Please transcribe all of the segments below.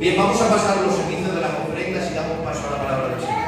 Bien, vamos a pasar los servicios de las ofrendas y damos paso a la palabra del Señor.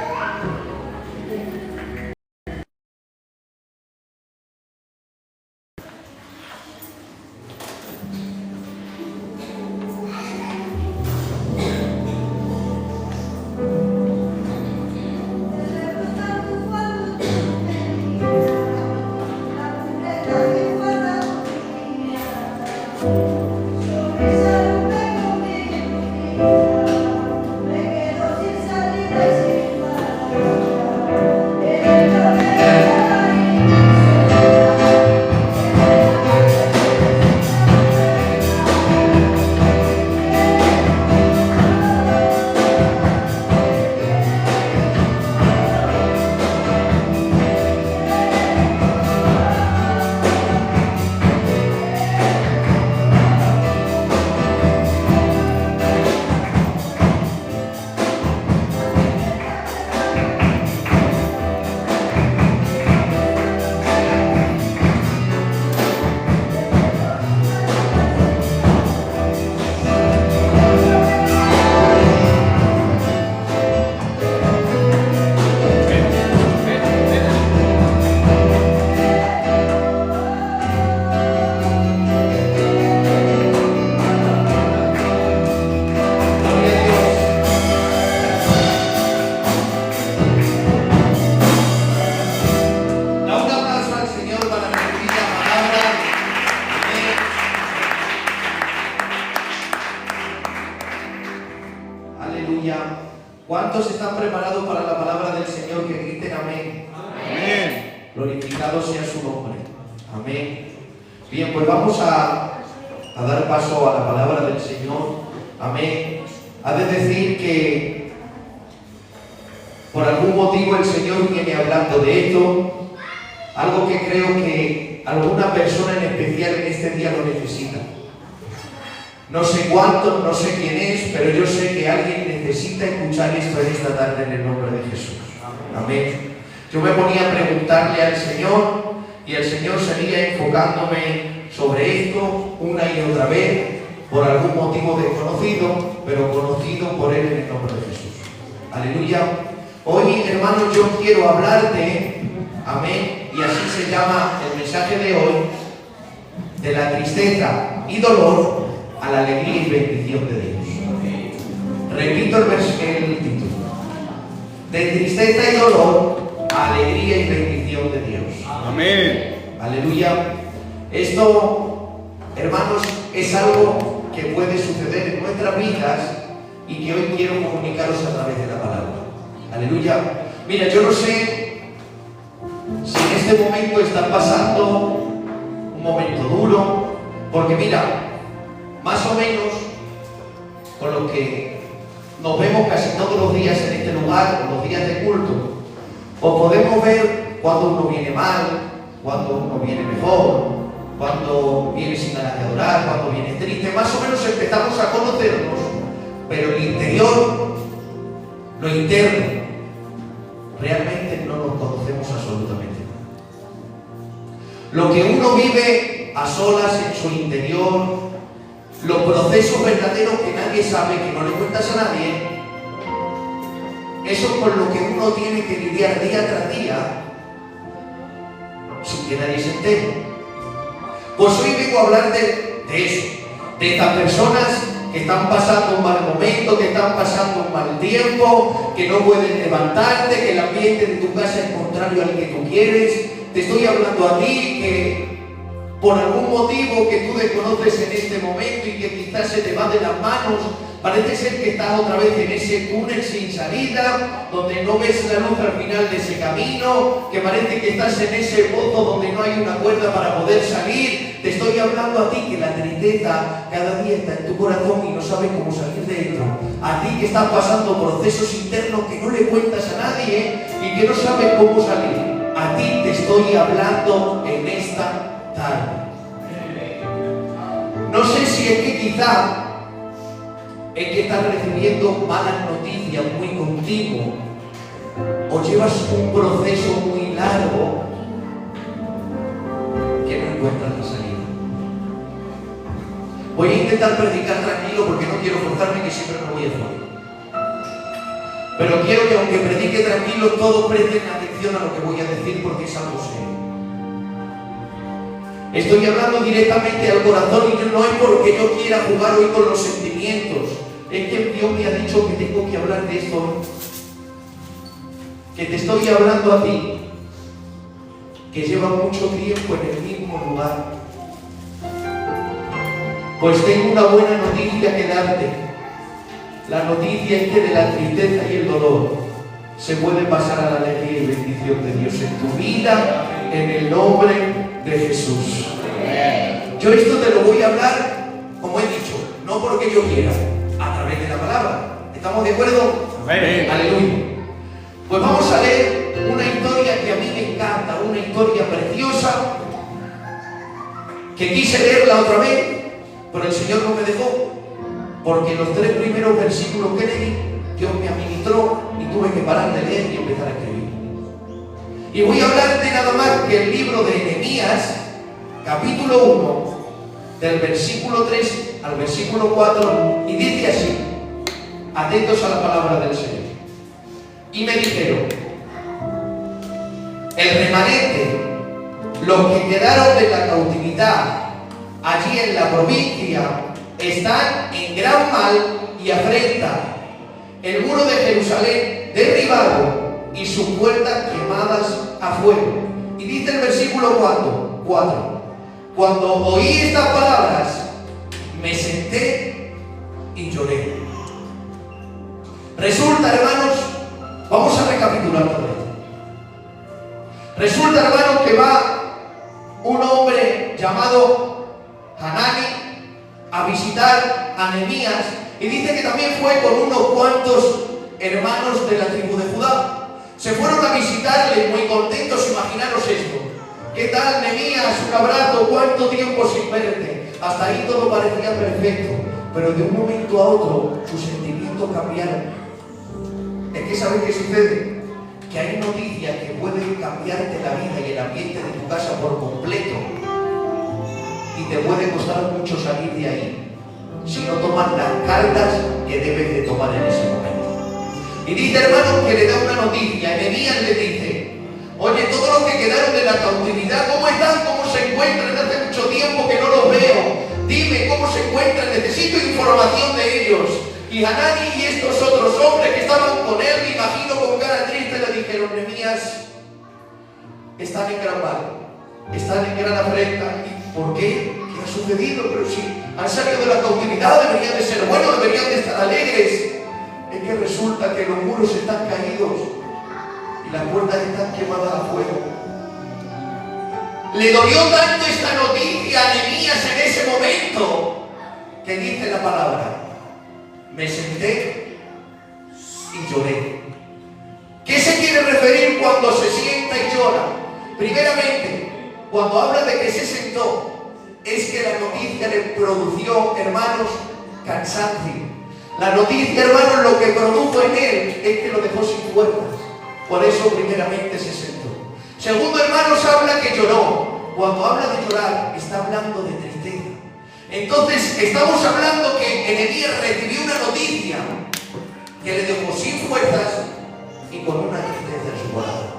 ¿Cuántos están preparados para la palabra del Señor? Que griten amén. Amén. Glorificado sea su nombre. Amén. Bien, pues vamos a dar paso a la palabra del Señor. Amén. Ha de decir que por algún motivo el Señor viene hablando de esto, algo que creo que alguna persona en especial en este día lo necesita. No sé cuánto, no sé quién es, pero yo sé que alguien necesita escuchar esto en esta tarde en el nombre de Jesús. Amén. Yo me ponía a preguntarle al Señor y el Señor seguía enfocándome sobre esto una y otra vez por algún motivo desconocido, pero conocido por Él en el nombre de Jesús. Aleluya. Hoy, hermanos, yo quiero hablarte, amén, y así se llama el mensaje de hoy, de la tristeza y dolor a la alegría y bendición de Dios. Repito el título. De tristeza y dolor a alegría y bendición de Dios. Amén. Aleluya. Esto, hermanos, es algo que puede suceder en nuestras vidas y que hoy quiero comunicaros a través de la palabra. Aleluya. Mira, yo no sé si en este momento estás pasando un momento duro, porque mira, más o menos con lo que nos vemos casi todos los días en este lugar, los días de culto, o podemos ver cuando uno viene mal, cuando uno viene mejor, cuando viene sin ganas de adorar, cuando viene triste. Más o menos empezamos a conocernos, pero el interior, lo interno, realmente no nos conocemos absolutamente nada. Lo que uno vive a solas en su interior, los procesos verdaderos que nadie sabe, que no le cuentas a nadie, eso con lo que uno tiene que lidiar día tras día, sin que nadie se entere. Pues hoy vengo a hablar de eso, de estas personas que están pasando un mal momento, que están pasando un mal tiempo, que no pueden levantarte, que el ambiente de tu casa es contrario al que tú quieres. Te estoy hablando a ti que por algún motivo que tú desconoces en este momento y que quizás se te va de las manos, parece ser que estás otra vez en ese túnel sin salida, donde no ves la luz al final de ese camino, que parece que estás en ese pozo donde no hay una cuerda para poder salir. Te estoy hablando a ti que la tristeza cada día está en tu corazón y no sabes cómo salir de esto. A ti que estás pasando procesos internos que no le cuentas a nadie y que no sabes cómo salir. A ti te estoy hablando en esta tarde. No sé si es que quizá es que estás recibiendo malas noticias muy continuo o llevas un proceso muy largo que no encuentras la salida. Voy a intentar predicar tranquilo porque no quiero forzarme, que siempre me voy a forzar. Pero quiero que aunque predique tranquilo, todos presten atención a lo que voy a decir porque es algo serio. Estoy hablando directamente al corazón y no es porque yo quiera jugar hoy con los sentimientos. Es que Dios me ha dicho que tengo que hablar de esto hoy. Que te estoy hablando a ti, que lleva mucho tiempo en el mismo lugar. Pues tengo una buena noticia que darte. La noticia es que de la tristeza y el dolor se puede pasar a la alegría y bendición de Dios en tu vida, en el nombre de Jesús. Yo esto te lo voy a hablar, como he dicho, no porque yo quiera, a través de la palabra. ¿Estamos de acuerdo? Amén. Aleluya. Pues vamos a leer una historia que a mí me encanta, una historia preciosa, que quise leerla otra vez, pero el Señor no me dejó, porque los 3 primeros versículos que leí, Dios me administró y tuve que parar de leer y empezar a escribir. Y voy a hablarte nada más que el libro de Nehemías, capítulo 1, del versículo 3 al versículo 4, y dice así, atentos a la palabra del Señor. Y me dijeron, el remanente, los que quedaron de la cautividad allí en la provincia, están en gran mal y afrenta. El muro de Jerusalén derribado y sus puertas quemadas a fuego. Y dice el versículo 4, cuando oí estas palabras, me senté y lloré. Resulta, hermanos, vamos a recapitular todo esto. Resulta, hermanos, que va un hombre llamado Hanani a visitar a Nehemías, y dice que también fue con unos cuantos hermanos de la tribu de Judá. Se fueron a visitarle muy contentos. Imaginaros esto. ¿Qué tal, Nehemías? Un abrazo, ¿cuánto tiempo sin verte? Hasta ahí todo parecía perfecto, pero de un momento a otro sus sentimientos cambiaron. Es que ¿sabes qué sucede? Que hay noticias que pueden cambiarte la vida y el ambiente de tu casa por completo, y te puede costar mucho salir de ahí si no tomas las cartas que debes de tomar en ese momento. Y dice, hermano, que le da una noticia. Nehemías le dice, oye, todos los que quedaron de la cautividad, ¿cómo están? ¿Cómo se encuentran? Hace mucho tiempo que no los veo. Dime cómo se encuentran, necesito información de ellos. Y Hanani y estos otros hombres que estaban con él, me imagino con cara triste, le dijeron, Nehemías, están en gran mal, están en gran afrenta. ¿Y por qué? ¿Qué ha sucedido? Pero si han salido de la cautividad, deberían de ser buenos, deberían de estar alegres. Es que resulta que los muros están caídos y las puertas están quemadas a fuego. Le dolió tanto esta noticia a Nehemías en ese momento que dice la palabra, me senté y lloré. ¿Qué se quiere referir cuando se sienta y llora? Primeramente, cuando habla de que se sentó, es que la noticia le produjo, hermanos, cansancio. La noticia, hermanos, lo que produjo en él es que lo dejó sin fuerzas. Por eso, primeramente, se sentó. Segundo, hermanos, habla que lloró. Cuando habla de llorar, está hablando de tristeza. Entonces, estamos hablando que Nehemías recibió una noticia que le dejó sin fuerzas y con una tristeza en su corazón.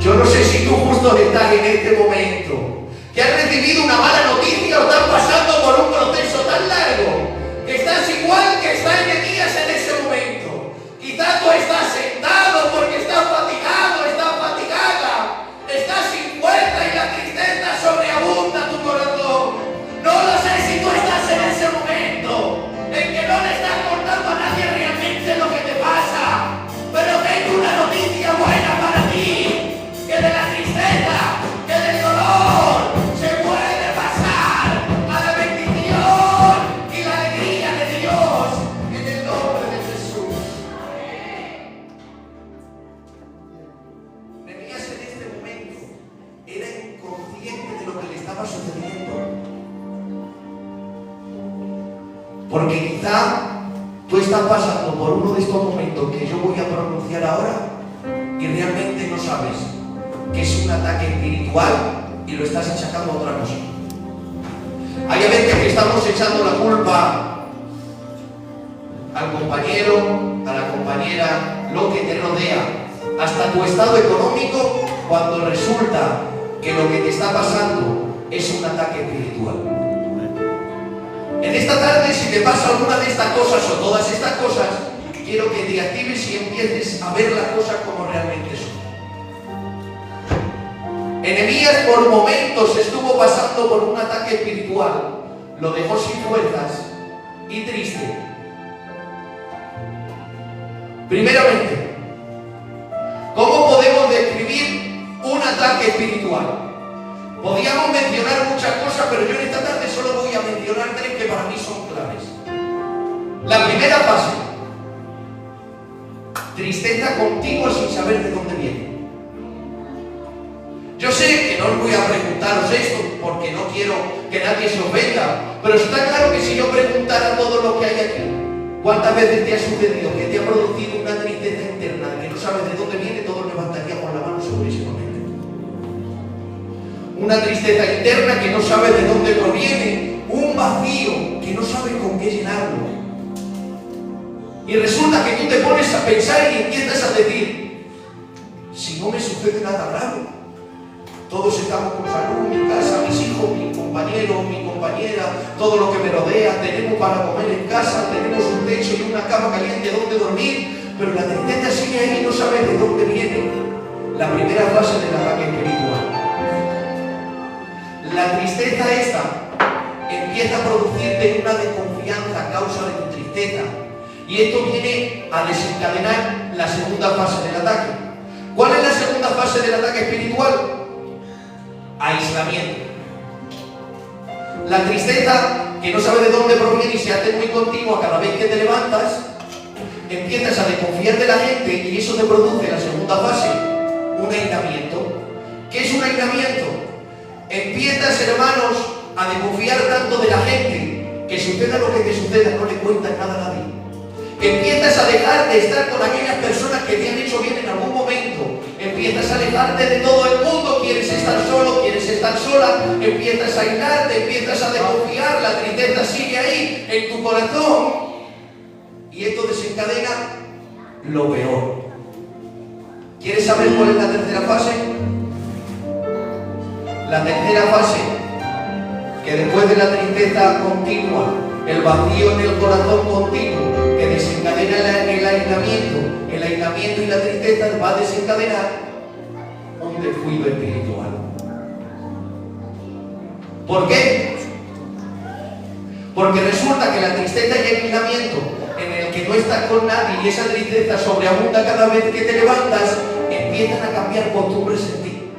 Yo no sé si tú justo estás en este momento, que has recibido una mala noticia o estás pasando por un proceso tan largo, que estás igual que está Nehemías en ese momento. Quizás tú estás sentado porque estás fatigado, estás fatigada, estás sin fuerza y la tristeza sobreabunda tu corazón. No lo sé si tú estás en ese momento en que no le estás contando a nadie realmente lo que te pasa, pero tengo una noticia buena para ti, que de la tristeza, que del dolor, se puede pasar a la bendición y la alegría de Dios en el nombre de Jesús. Nehemías en este momento era inconsciente de lo que le estaba sucediendo. Porque quizá tú estás pasando por uno de estos momentos que yo voy a pronunciar ahora y realmente no sabes que es un ataque espiritual y lo estás achacando a otra cosa. Hay veces que estamos echando la culpa al compañero, a la compañera, lo que te rodea, hasta tu estado económico, cuando resulta que lo que te está pasando es un ataque espiritual. En esta tarde, si te pasa alguna de estas cosas o todas estas cosas, quiero que te actives y empieces a ver las cosas como realmente son. Nehemías por momentos estuvo pasando por un ataque espiritual, lo dejó sin fuerzas y triste. Primeramente, ¿cómo podemos describir un ataque espiritual? Podríamos mencionar muchas cosas, pero yo en esta tarde solo voy a mencionar tres que para mí son claves. La primera fase: tristeza continua sin saber de dónde viene. Yo sé que no os voy a preguntaros esto porque no quiero que nadie se ofenda, pero está claro que si yo preguntara todo lo que hay aquí, ¿cuántas veces te ha sucedido que te ha producido una tristeza interna que no sabes de dónde viene? Todos levantaríamos la mano sobre ese momento. Una tristeza interna que no sabes de dónde proviene, un vacío que no sabes con qué llenarlo. Y resulta que tú te pones a pensar y empiezas a decir: si no me sucede nada grave, todos estamos con salud, mi casa, mis hijos, mi compañero, mi compañera, todo lo que me rodea, tenemos para comer en casa, tenemos un techo y una cama caliente donde dormir, pero la tristeza sigue ahí y no sabes de dónde viene. La primera fase del ataque espiritual. La tristeza esta empieza a producirte una desconfianza a causa de tu tristeza, y esto viene a desencadenar la segunda fase del ataque. ¿Cuál es la segunda fase del ataque espiritual? Aislamiento. La tristeza, que no sabe de dónde proviene y se hace muy continua cada vez que te levantas, empiezas a desconfiar de la gente y eso te produce la segunda fase, un aislamiento. ¿Qué es un aislamiento? Empiezas, hermanos, a desconfiar tanto de la gente que suceda lo que te suceda, no le cuentas nada a nadie. Empiezas a dejar de estar con aquellas personas que te han hecho bien en algún momento. Empiezas a alejarte de todo el mundo, quieres estar solo, quieres estar sola, empiezas a aislarte, empiezas a desconfiar, la tristeza sigue ahí en tu corazón y esto desencadena lo peor. ¿Quieres saber cuál es la tercera fase? La tercera fase, que después de la tristeza continua, el vacío en el corazón continuo, que desencadena el aislamiento y la tristeza va a desencadenar un descuido espiritual. ¿Por qué? Porque resulta que la tristeza y el aislamiento en el que no estás con nadie y esa tristeza sobreabunda cada vez que te levantas, empiezan a cambiar costumbres en ti.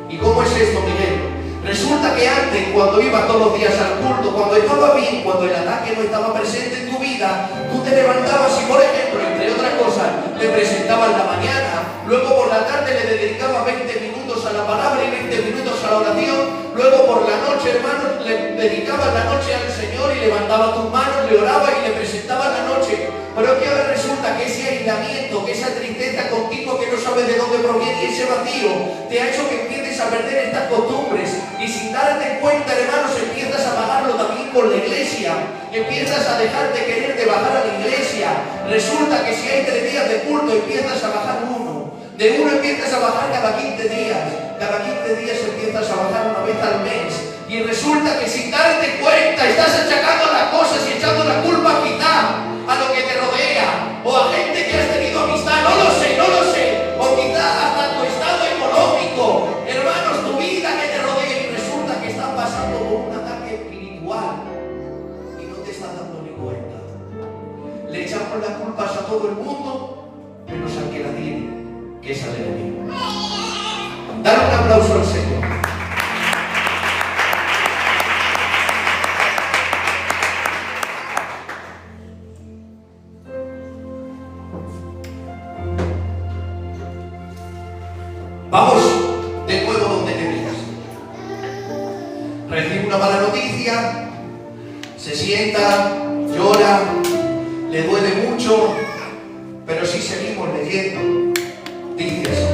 ¿Y cómo es esto, Miguel? Resulta que antes, cuando ibas todos los días al culto, cuando estaba bien, cuando el ataque no estaba presente en tu vida, tú te levantabas y, por ejemplo, entre otras cosas, le presentabas la mañana, luego por la tarde le dedicabas 20 minutos a la palabra y 20 minutos a la oración, luego por la noche, hermanos, le dedicabas la noche al Señor y levantaba tus manos, le orabas y le presentabas la noche. Pero que ahora resulta que ese aislamiento, que esa tristeza continua que no sabes de dónde proviene y ese vacío, te ha hecho que empieces a perder estas costumbres y sin darte cuenta, hermanos, empiezas a pagarlo también con la iglesia, empiezas a dejar de querer de bajar a la iglesia. Resulta que si hay 3 días de culto, empiezas a bajar uno, de uno empiezas a bajar cada 15 días, cada 15 días empiezas a bajar una vez al mes. Y resulta que sin darte cuenta estás achacando las cosas y echando la culpa quizá a lo que te rodea o a gente que has tenido amistad, no lo sé, o quizá hasta tu estado económico, hermanos, tu vida que te rodea, y resulta que estás pasando por un ataque espiritual y no te estás dando ni cuenta. Le echamos las culpas a todo el mundo menos al que la tiene, que es al enemigo. Dar un aplauso al Señor. Vamos de nuevo donde Nehemías. Recibe una mala noticia, se sienta, llora, le duele mucho, pero si seguimos leyendo, dice eso.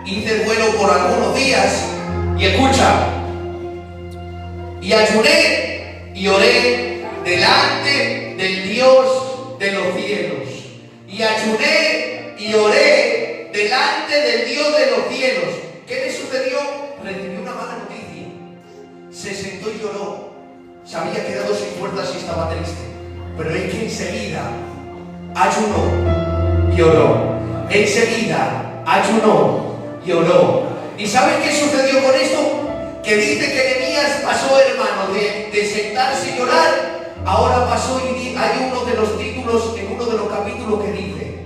Hice duelo por algunos días y escucha, Y ayuné y oré delante del Dios de los cielos. Y ayuné y oré delante del Dios de los cielos. ¿Qué le sucedió? Recibió una mala noticia. Se sentó y lloró. Se había quedado sin fuerzas y estaba triste. Pero es que enseguida ayunó y oró. Enseguida ayunó y oró. ¿Y sabes qué sucedió con esto? Que dice que Nehemías pasó, hermano, de sentarse y llorar. Ahora pasó y hay uno de los títulos, en uno de los capítulos que dice: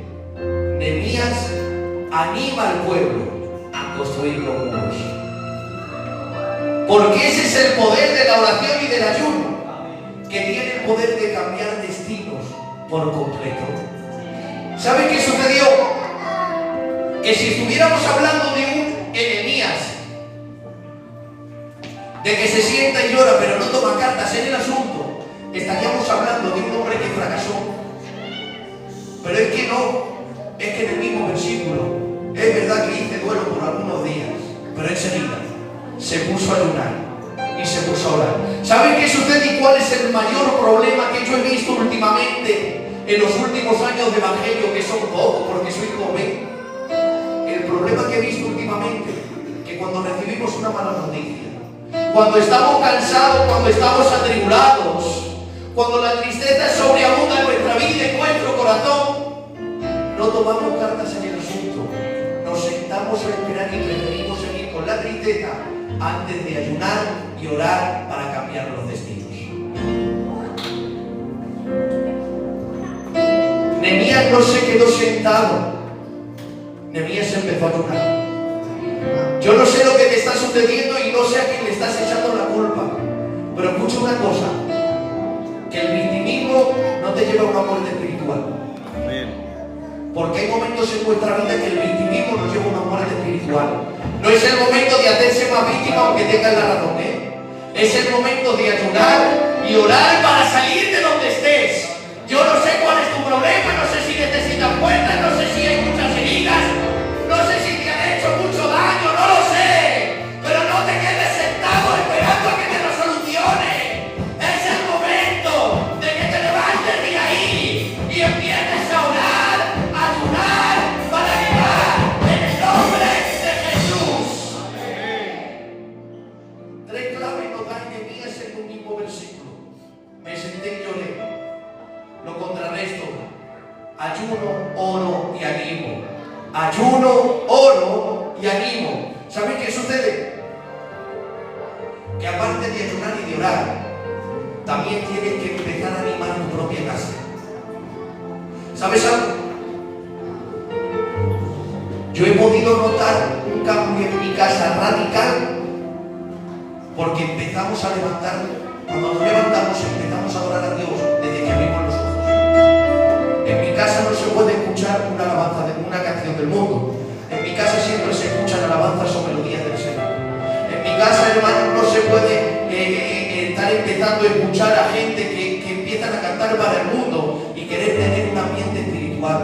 Nehemías anima al pueblo a construir los muros. Porque ese es el poder de la oración y del ayuno, que tiene el poder de cambiar destinos por completo. ¿Sabe qué sucedió? Que si estuviéramos hablando de un Nehemías, de que se sienta y llora pero no toma cartas en el asunto, estaríamos hablando de un hombre que fracasó. Pero es que no, es que en el mismo versículo, es verdad que hice duelo por algunos días, pero enseguida se puso a ayunar y se puso a orar. ¿Saben qué sucede y cuál es el mayor problema que yo he visto últimamente en los últimos años de evangelio, que son pocos porque soy joven? El problema que he visto últimamente, que cuando recibimos una mala noticia, cuando estamos cansados, cuando estamos atribulados, cuando la tristeza sobreabunda en nuestra vida y en nuestro corazón, no tomamos cartas en el asunto, nos sentamos a esperar y preferimos seguir con la tristeza antes de ayunar y orar para cambiar los destinos. Nehemías no se quedó sentado. Nehemías empezó a ayunar. Yo no sé lo que te está sucediendo y no sé a quién le estás echando la culpa, pero escucha una cosa: que el victimismo no te lleva a una muerte espiritual. Porque hay momentos en nuestra vida que el victimismo nos lleva a una muerte espiritual. No es el momento de hacerse más víctima aunque tengas la razón, Es el momento de ayunar y orar para salir de donde estés. Yo no sé cuál es tu problema, no sé si necesitas fuerzas, no sé si hay muchas heridas, no sé si te han hecho mucho daño, no lo sé. Pero no te quedes sentado esperando a que te lo solucione. Es el momento de que te levantes de ahí y empieces a orar, a ayunar para ayudar en el nombre de Jesús. Tres claves nos da Nehemías en un mismo versículo. Me senté y lloré. Lo contrarresto: ayuno, oro y animo. Ayuno, oro y animo. ¿Saben qué sucede? Que aparte de ayunar y de orar, también tienes que empezar a animar tu propia casa. ¿Sabes algo? Yo he podido notar un cambio en mi casa radical porque empezamos a levantar. Cuando nos levantamos empezamos a adorar a Dios desde que abrimos los ojos. En mi casa no se puede escuchar una alabanza de una canción del mundo. En mi casa siempre se escuchan alabanzas o melodías del Señor. En mi casa, hermanos, no se puede estar empezando a escuchar a gente que empiezan a cantar para el mundo y querer tener un ambiente espiritual.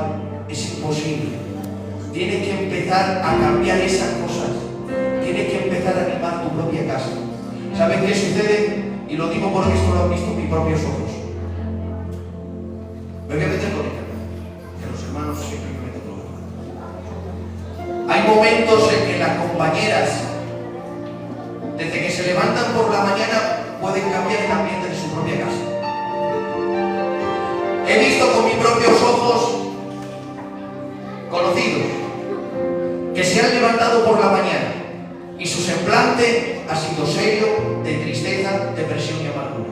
Es imposible. Tienes que empezar a cambiar esas cosas. Tienes que empezar a animar tu propia casa. ¿Sabes qué sucede? Y lo digo porque esto lo han visto mis propios ojos. Me voy a meter con ella, que los hermanos siempre me meten con ella. Hay momentos en que las compañeras, desde que se levantan por la mañana, pueden cambiar el ambiente de su propia casa. He visto con mis propios ojos conocidos que se han levantado por la mañana y su semblante ha sido serio, de tristeza, depresión y amargura.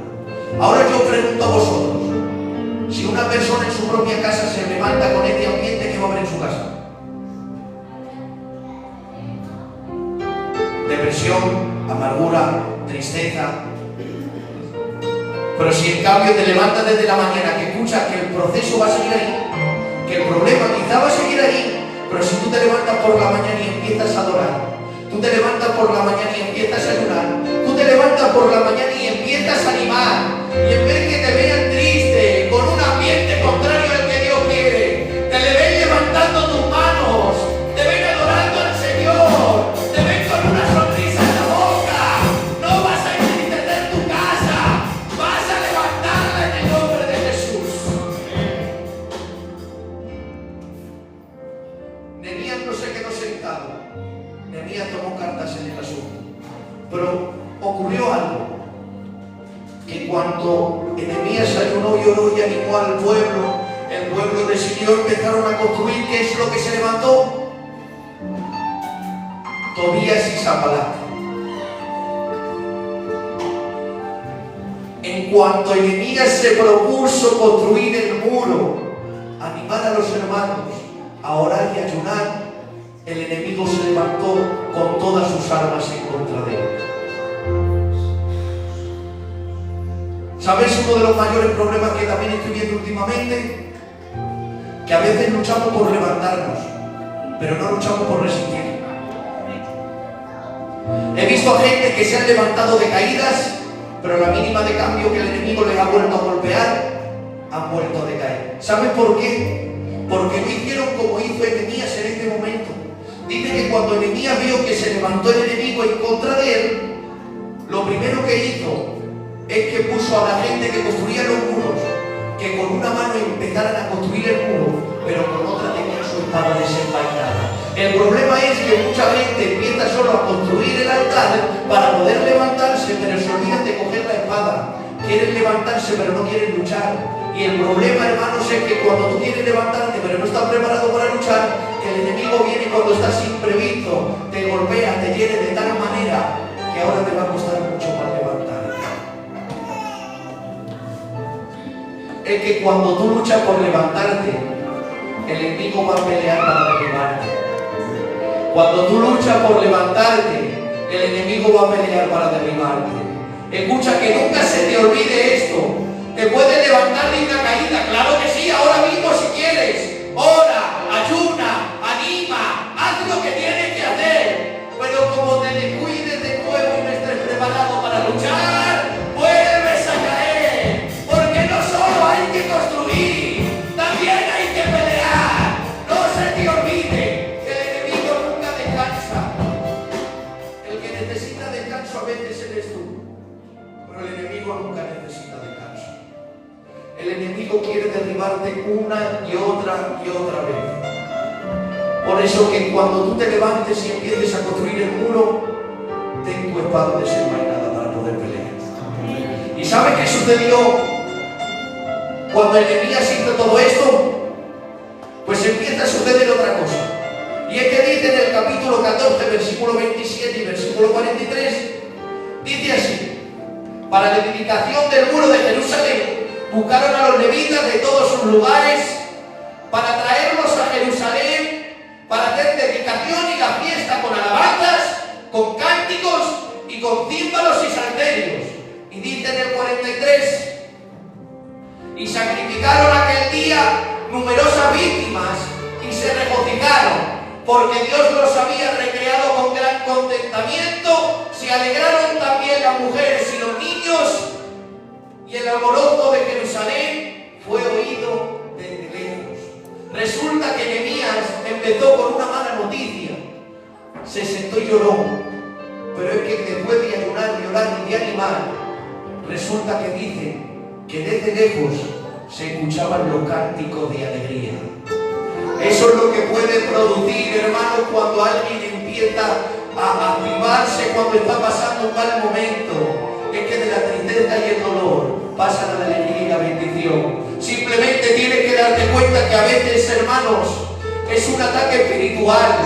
Ahora yo pregunto a vosotros: si una persona en su propia casa se levanta con este ambiente, ¿qué va a haber en su casa? Depresión, amargura, tristeza. Pero si en cambio te levantas desde la mañana, que escuchas que el proceso va a seguir ahí, que el problema quizá va a seguir ahí, pero si tú te levantas por la mañana y empiezas a adorar, tú te levantas por la mañana y empiezas a ayunar, tú te levantas por la mañana y empiezas a animar, y en vez que te vean triste, con un ambiente contrario al que Dios quiere, te le ven levantando tus manos, te ven adorando al Señor, te ven con una sonrisa en la boca, no vas a entristecer tu casa. ocurrió algo. Que cuando Nehemías ayunó y oró y animó al pueblo, el pueblo decidió, empezaron a construir. ¿Qué es lo que se levantó? Tobías y Sanbalat. En cuanto Nehemías se propuso construir el muro, animar a los hermanos a orar y ayunar, el enemigo se levantó con todas sus armas en contra de él. ¿Sabes uno de los mayores problemas que también estoy viendo últimamente? Que a veces luchamos por levantarnos, pero no luchamos por resistir. He visto a gente que se han levantado de caídas, pero a la mínima de cambio que el enemigo les ha vuelto a golpear, han vuelto a decaer. ¿Sabes por qué? Porque no hicieron como hizo Nehemías en este momento. Dice que cuando Nehemías vio que se levantó el enemigo en contra de él, lo primero que hizo es que puso a la gente que construía los muros, que con una mano empezaran a construir el muro, pero con otra tenían su espada desenvainada. El problema es que mucha gente empieza solo a construir el altar para poder levantarse, pero se olvidan de coger la espada. Quieren levantarse, pero no quieren luchar. Y el problema, hermanos, es que cuando tú quieres levantarte, pero no estás preparado para luchar, que el enemigo viene cuando estás imprevisto, te golpea, te hiere de tal manera que ahora te va a costar mucho para levantarte. Es que cuando tú luchas por levantarte, el enemigo va a pelear para derribarte. Cuando tú luchas por levantarte, el enemigo va a pelear para derribarte. Escucha, que nunca se te olvide esto. Te puedes levantar de una caída, claro que sí, ahora mismo si quieres. Ora, ayuna, anima, haz lo que tienes que hacer. Pero como te descuides de nuevo y no estés preparado para luchar, vuelves a caer. Porque no solo hay que construir, también hay que pelear. No se te olvide que el enemigo nunca descansa. El que necesita descanso a veces eres tú, pero el enemigo nunca necesita descanso. El enemigo quiere derribarte una y otra vez. Por eso que cuando tú te levantes y empieces a construir el muro, ten tu espada desenvainada para poder pelear. ¿Y sabes qué sucedió cuando Nehemías hizo todo esto? Pues empieza a suceder otra cosa. Y es que dice en el capítulo 14, versículo 27 y versículo 43, dice así: para la edificación del muro de Jerusalén, buscaron a los levitas de todos sus lugares para traerlos a Jerusalén para hacer dedicación y la fiesta con alabanzas, con cánticos y con címbalos y salterios. Y dice en el 43: y sacrificaron aquel día numerosas víctimas y se regocijaron, porque Dios los había recreado con gran contentamiento. Se alegraron también las mujeres y los niños, y el alborozo de Jerusalén fue oído desde lejos. Resulta que Nehemías empezó con una mala noticia. Se sentó y lloró. Pero es que después de ayunar y orar y de animar, resulta que dice que desde lejos se escuchaban los cánticos de alegría. Eso es lo que puede producir, hermanos, cuando alguien empieza a activarse cuando está pasando un mal momento. Es que de la tristeza y el dolor pasan a la alegría y la bendición. Simplemente tienes que darte cuenta que a veces, hermanos, es un ataque espiritual,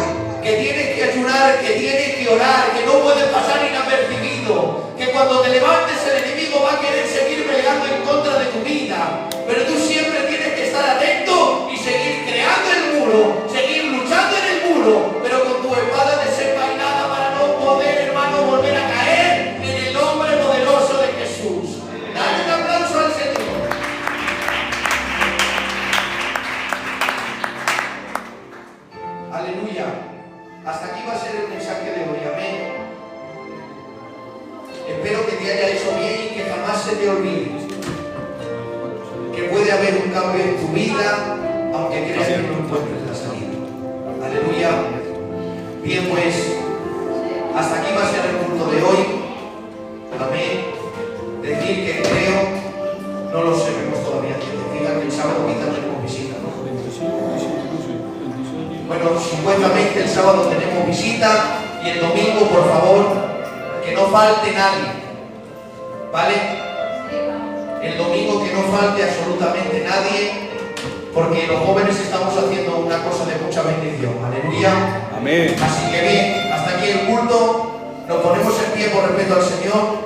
que tienes que ayunar, que tienes que orar, que no puedes pasar inapercibido, que cuando te levantes el enemigo va a querer seguir peleando en contra de tu vida, pero tú siempre tienes que estar atento y seguir creando el muro, seguir luchando en el muro, pero con tu espada desenvainada para no poder, hermano, volver a caer en el nombre poderoso de Jesús. Dale un aplauso al Señor. Aleluya. Hasta aquí va a ser el mensaje de hoy. Amén. Espero que te haya hecho bien y que jamás se te olvide que puede haber un cambio en tu vida, aunque creas que no encuentres la salida. Aleluya. Bien, pues hasta aquí va a ser el culto de hoy. Amén. Decir que creo, no lo sabemos todavía. Que te diga que el sábado quizás tenemos visita, ¿no? Bueno, supuestamente el sábado tenemos visita y el domingo, por favor, que no falte nadie. ¿Vale? El domingo que no falte absolutamente nadie, porque los jóvenes estamos haciendo una cosa de mucha bendición. Aleluya. Amén. Así que bien, hasta aquí el culto. Nos ponemos en pie por respeto al Señor.